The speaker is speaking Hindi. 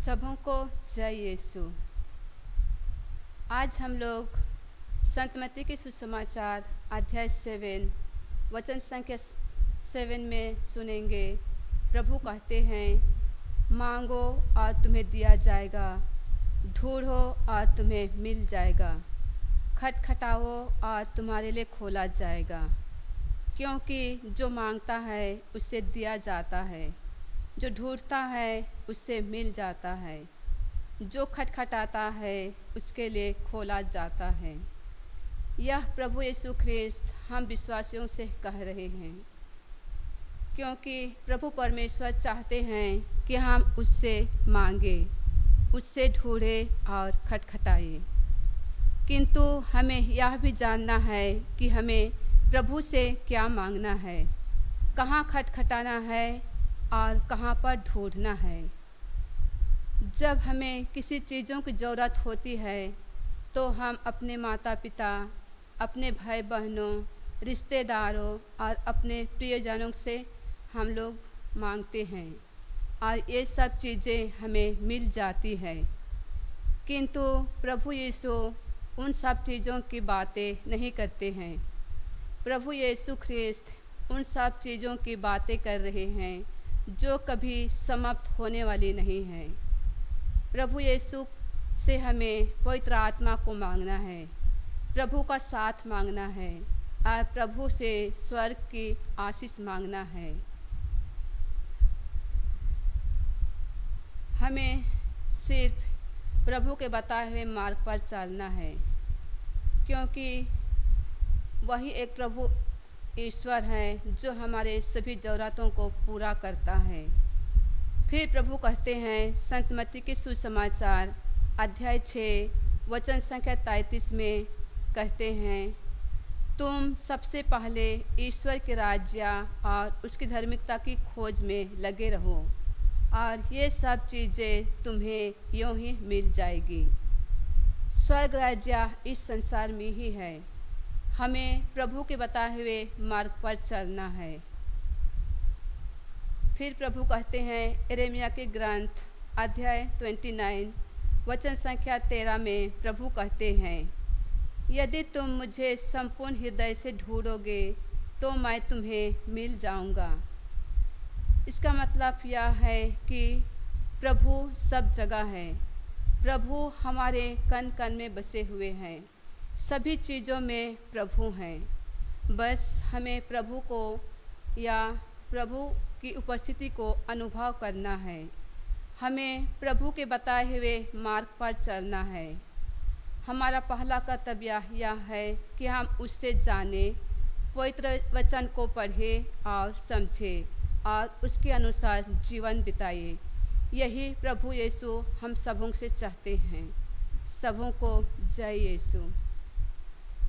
सबों को जय यीशु। आज हम लोग संत मत्ती के सुसमाचार अध्याय 7 वचन संख्या 7 में सुनेंगे। प्रभु कहते हैं, मांगो और तुम्हें दिया जाएगा, ढूंढो और तुम्हें मिल जाएगा, खटखटाओ और तुम्हारे लिए खोला जाएगा। क्योंकि जो मांगता है उससे दिया जाता है, जो ढूंढता है उससे मिल जाता है, जो खटखटाता है उसके लिए खोला जाता है। यह प्रभु यीशु ख्रिस्त हम विश्वासियों से कह रहे हैं, क्योंकि प्रभु परमेश्वर चाहते हैं कि हम उससे मांगे, उससे ढूंढें और खटखटाएं। किंतु हमें यह भी जानना है कि हमें प्रभु से क्या मांगना है, कहाँ खटखटाना है और कहाँ पर ढूंढना है। जब हमें किसी चीज़ों की ज़रूरत होती है तो हम अपने माता पिता, अपने भाई बहनों, रिश्तेदारों और अपने प्रियजनों से हम लोग मांगते हैं और ये सब चीज़ें हमें मिल जाती है। किंतु प्रभु यीशु उन सब चीज़ों की बातें नहीं करते हैं। प्रभु यीशु ख्रिस्त उन सब चीज़ों की बातें कर रहे हैं जो कभी समाप्त होने वाली नहीं है। प्रभु यीशु से हमें पवित्र आत्मा को मांगना है, प्रभु का साथ मांगना है और प्रभु से स्वर्ग की आशीष मांगना है। हमें सिर्फ प्रभु के बताए हुए मार्ग पर चलना है, क्योंकि वही एक प्रभु ईश्वर है जो हमारे सभी ज़रूरतों को पूरा करता है। फिर प्रभु कहते हैं संत मत्ती के सुसमाचार अध्याय 6 वचन संख्या 33 में कहते हैं, तुम सबसे पहले ईश्वर के राज्य और उसकी धार्मिकता की खोज में लगे रहो और ये सब चीज़ें तुम्हें यूं ही मिल जाएगी। स्वर्ग राज्य इस संसार में ही है। हमें प्रभु के बताए हुए मार्ग पर चलना है। फिर प्रभु कहते हैं यिर्मयाह के ग्रंथ अध्याय 29 वचन संख्या 13 में प्रभु कहते हैं, यदि तुम मुझे संपूर्ण हृदय से ढूंढोगे तो मैं तुम्हें मिल जाऊंगा। इसका मतलब यह है कि प्रभु सब जगह है। प्रभु हमारे कण कण में बसे हुए हैं, सभी चीज़ों में प्रभु हैं। बस हमें प्रभु को या प्रभु की उपस्थिति को अनुभव करना है। हमें प्रभु के बताए हुए मार्ग पर चलना है। हमारा पहला कर्तव्य यह है कि हम उससे जानें, पवित्र वचन को पढ़ें और समझें और उसके अनुसार जीवन बिताएं। यही प्रभु यीशु हम सबों से चाहते हैं। सबों को जय यीशु।